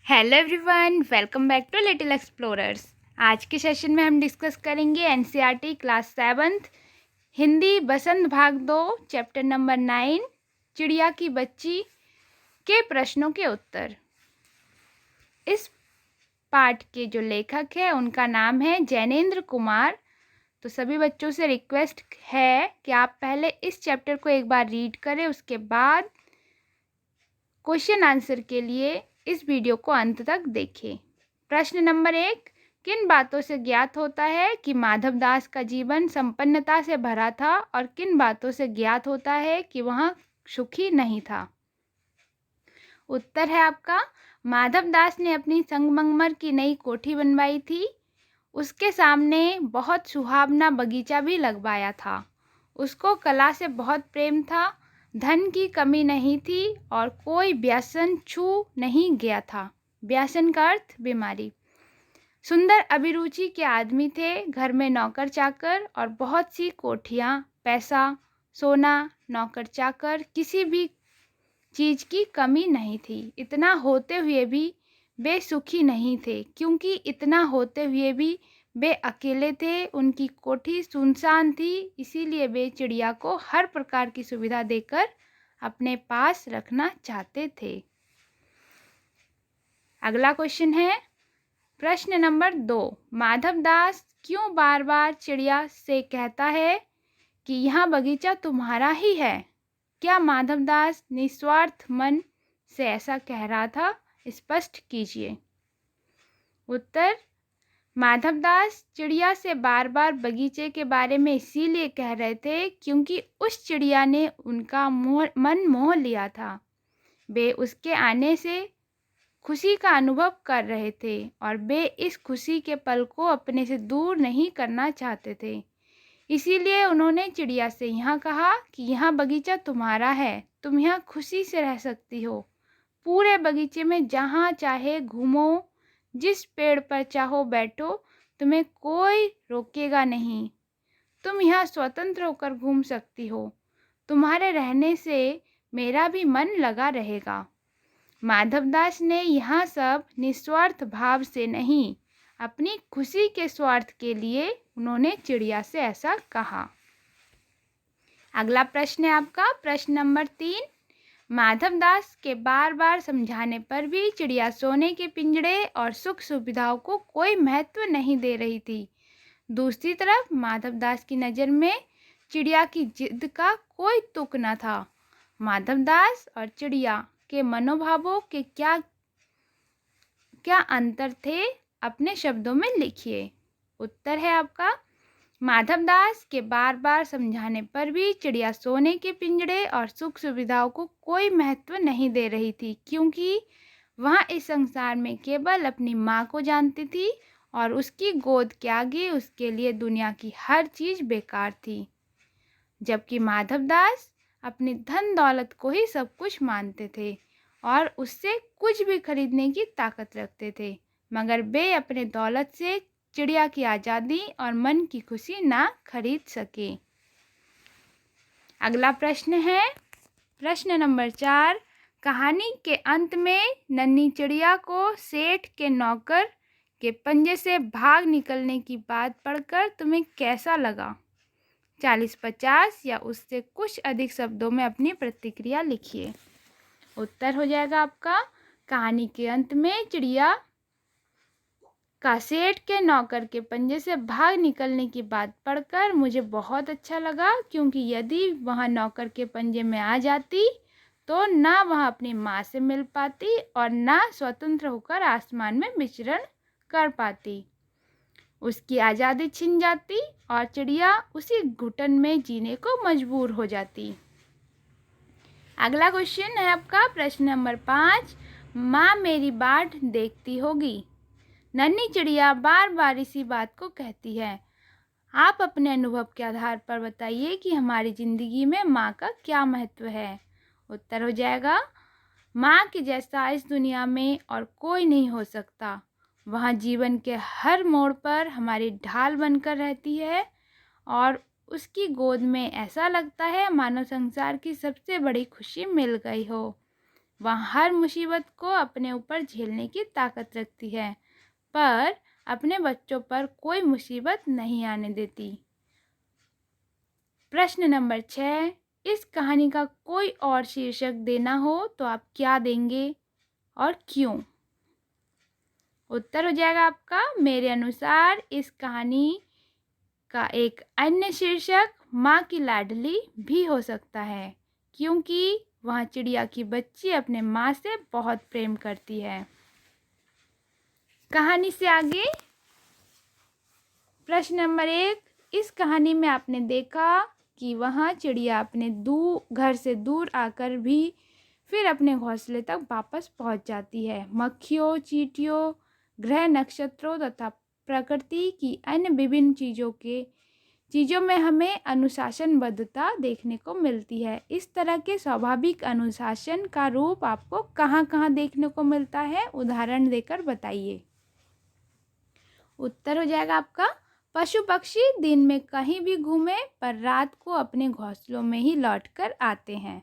Hello everyone, welcome back to little explorers. आज के session में हम डिस्कस करेंगे एनसीईआरटी क्लास 7th हिंदी बसंत भाग 2 चैप्टर नंबर 9 चिड़िया की बच्ची के प्रश्नों के उत्तर। इस पाठ के जो लेखक है उनका नाम है जैनेंद्र कुमार। तो सभी बच्चों से रिक्वेस्ट है कि आप पहले इस चैप्टर को एक बार रीड करें, उसके बाद क्वेश्चन आंसर के लिए इस वीडियो को अंत तक देखें। प्रश्न नंबर 1, किन बातों से ज्ञात होता है कि माधवदास का जीवन संपन्नता से भरा था और किन बातों से ज्ञात होता है कि वह सुखी नहीं था? उत्तर है आपका, माधवदास ने अपनी संगमरमर की नई कोठी बनवाई थी। उसके सामने बहुत सुहावना बगीचा भी लगवाया था। उसको कला से बहुत प्रेम था, धन की कमी नहीं थी और कोई व्यसन छू नहीं गया था। व्यसन का अर्थ बीमारी। सुंदर अभिरुचि के आदमी थे, घर में नौकर चाकर और बहुत सी कोठियाँ, पैसा, सोना, नौकर चाकर, किसी भी चीज़ की कमी नहीं थी। इतना होते हुए भी वे सुखी नहीं थे, क्योंकि इतना होते हुए भी वे अकेले थे। उनकी कोठी सुनसान थी, इसीलिए वे चिड़िया को हर प्रकार की सुविधा देकर अपने पास रखना चाहते थे। अगला क्वेश्चन है प्रश्न नंबर 2, माधवदास क्यों बार बार चिड़िया से कहता है कि यह बगीचा तुम्हारा ही है? क्या माधवदास निस्वार्थ मन से ऐसा कह रहा था? स्पष्ट कीजिए। उत्तर, माधवदास चिड़िया से बार बार बगीचे के बारे में इसीलिए कह रहे थे क्योंकि उस चिड़िया ने उनका मन मोह लिया था। वे उसके आने से खुशी का अनुभव कर रहे थे और वे इस खुशी के पल को अपने से दूर नहीं करना चाहते थे। इसीलिए उन्होंने चिड़िया से यहाँ कहा कि यह बगीचा तुम्हारा है, तुम यहाँ खुशी से रह सकती हो। पूरे बगीचे में जहाँ चाहे घूमो, जिस पेड़ पर चाहो बैठो, तुम्हें कोई रोकेगा नहीं। तुम यहाँ स्वतंत्र होकर घूम सकती हो। तुम्हारे रहने से मेरा भी मन लगा रहेगा। माधवदास ने यह सब निस्वार्थ भाव से नहीं, अपनी खुशी के स्वार्थ के लिए उन्होंने चिड़िया से ऐसा कहा। अगला प्रश्न है आपका प्रश्न नंबर 3, माधवदास के बार बार समझाने पर भी चिड़िया सोने के पिंजड़े और सुख सुविधाओं को कोई महत्व नहीं दे रही थी। दूसरी तरफ माधवदास की नज़र में चिड़िया की जिद का कोई तुक न था। माधवदास और चिड़िया के मनोभावों के क्या क्या अंतर थे, अपने शब्दों में लिखिए। उत्तर है आपका, माधवदास के बार बार समझाने पर भी चिड़िया सोने के पिंजड़े और सुख सुविधाओं को कोई महत्व नहीं दे रही थी, क्योंकि वह इस संसार में केवल अपनी माँ को जानती थी और उसकी गोद के आगे उसके लिए दुनिया की हर चीज़ बेकार थी। जबकि माधवदास अपनी धन दौलत को ही सब कुछ मानते थे और उससे कुछ भी खरीदने की ताकत रखते थे, मगर वे अपने दौलत से चिड़िया की आज़ादी और मन की खुशी ना खरीद सके। अगला प्रश्न है प्रश्न नंबर 4, कहानी के अंत में नन्ही चिड़िया को सेठ के नौकर के पंजे से भाग निकलने की बात पढ़कर तुम्हें कैसा लगा? 40-50 या उससे कुछ अधिक शब्दों में अपनी प्रतिक्रिया लिखिए। उत्तर हो जाएगा आपका, कहानी के अंत में चिड़िया का सेठ के नौकर के पंजे से भाग निकलने की बात पढ़कर मुझे बहुत अच्छा लगा, क्योंकि यदि वह नौकर के पंजे में आ जाती तो ना वह अपनी माँ से मिल पाती और ना स्वतंत्र होकर आसमान में विचरण कर पाती। उसकी आज़ादी छिन जाती और चिड़िया उसी घुटन में जीने को मजबूर हो जाती। अगला क्वेश्चन है आपका प्रश्न नंबर 5, माँ मेरी बाट देखती होगी। नन्ही चिड़िया बार बार इसी बात को कहती है। आप अपने अनुभव के आधार पर बताइए कि हमारी ज़िंदगी में माँ का क्या महत्व है। उत्तर हो जाएगा, माँ के जैसा इस दुनिया में और कोई नहीं हो सकता। वह जीवन के हर मोड़ पर हमारी ढाल बनकर रहती है और उसकी गोद में ऐसा लगता है मानो संसार की सबसे बड़ी खुशी मिल गई हो। वह हर मुसीबत को अपने ऊपर झेलने की ताकत रखती है, पर अपने बच्चों पर कोई मुसीबत नहीं आने देती। प्रश्न नंबर 6, इस कहानी का कोई और शीर्षक देना हो तो आप क्या देंगे और क्यों? उत्तर हो जाएगा आपका, मेरे अनुसार इस कहानी का एक अन्य शीर्षक माँ की लाडली भी हो सकता है, क्योंकि वह चिड़िया की बच्ची अपने माँ से बहुत प्रेम करती है। कहानी से आगे प्रश्न नंबर 1, इस कहानी में आपने देखा कि वह चिड़िया अपने घर से दूर आकर भी फिर अपने घोंसले तक वापस पहुंच जाती है। मक्खियों, चींटियों, ग्रह नक्षत्रों तथा प्रकृति की अन्य विभिन्न चीज़ों में हमें अनुशासनबद्धता देखने को मिलती है। इस तरह के स्वाभाविक अनुशासन का रूप आपको कहाँ कहाँ देखने को मिलता है, उदाहरण देकर बताइए। उत्तर हो जाएगा आपका, पशु पक्षी दिन में कहीं भी घूमे पर रात को अपने घोंसलों में ही लौटकर आते हैं।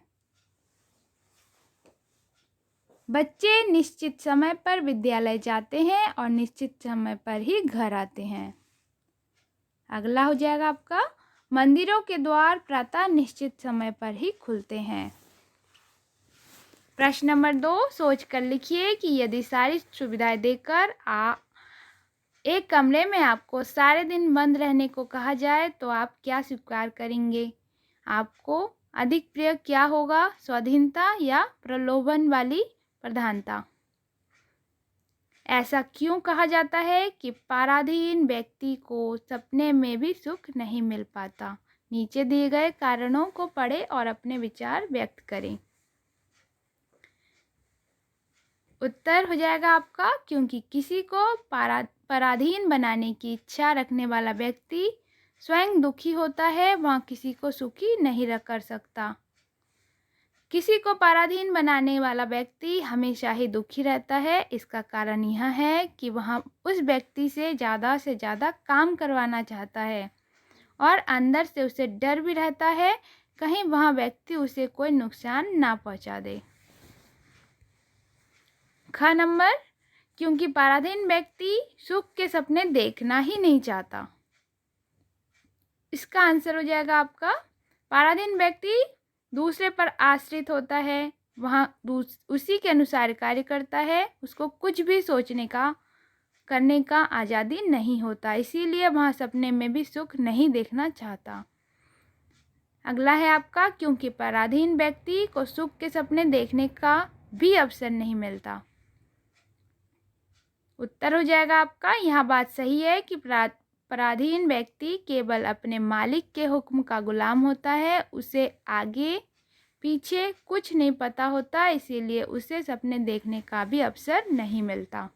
बच्चे निश्चित समय पर विद्यालय जाते हैं और निश्चित समय पर ही घर आते हैं। अगला हो जाएगा आपका, मंदिरों के द्वार प्रातः निश्चित समय पर ही खुलते हैं। प्रश्न नंबर 2, सोच कर लिखिए कि यदि सारी सुविधाएं देकर एक कमरे में आपको सारे दिन बंद रहने को कहा जाए तो आप क्या स्वीकार करेंगे? आपको अधिक प्रिय क्या होगा, स्वाधीनता या प्रलोभन वाली प्रधानता? ऐसा क्यों कहा जाता है कि पराधीन व्यक्ति को सपने में भी सुख नहीं मिल पाता? नीचे दिए गए कारणों को पढ़ें और अपने विचार व्यक्त करें। उत्तर हो जाएगा आपका, क्योंकि किसी को पराधीन बनाने की इच्छा रखने वाला व्यक्ति स्वयं दुखी होता है, वह किसी को सुखी नहीं कर सकता। किसी को पराधीन बनाने वाला व्यक्ति हमेशा ही दुखी रहता है। इसका कारण यह है कि वह उस व्यक्ति से ज़्यादा काम करवाना चाहता है और अंदर से उसे डर भी रहता है कहीं वह व्यक्ति उसे कोई नुकसान ना पहुंचा दे। ख नंबर, क्योंकि पराधीन व्यक्ति सुख के सपने देखना ही नहीं चाहता। इसका आंसर हो जाएगा आपका, पराधीन व्यक्ति दूसरे पर आश्रित होता है, वह उसी के अनुसार कार्य करता है, उसको कुछ भी करने का आज़ादी नहीं होता, इसीलिए वह सपने में भी सुख नहीं देखना चाहता। अगला है आपका, क्योंकि पराधीन व्यक्ति को सुख के सपने देखने का भी अवसर नहीं मिलता। उत्तर हो जाएगा आपका, यह बात सही है कि पराधीन व्यक्ति केवल अपने मालिक के हुक्म का गुलाम होता है, उसे आगे पीछे कुछ नहीं पता होता, इसीलिए उसे सपने देखने का भी अवसर नहीं मिलता।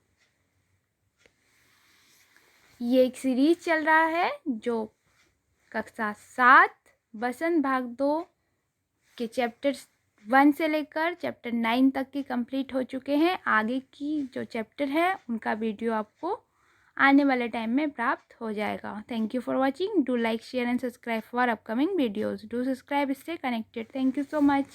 ये एक सीरीज चल रहा है जो कक्षा 7 बसंत भाग 2 के चैप्टर 1 से लेकर चैप्टर 9 तक के कंप्लीट हो चुके हैं। आगे की जो चैप्टर है उनका वीडियो आपको आने वाले टाइम में प्राप्त हो जाएगा। Thank you for watching. Do like, share and subscribe for upcoming videos. Do subscribe, stay connected. Thank you so much.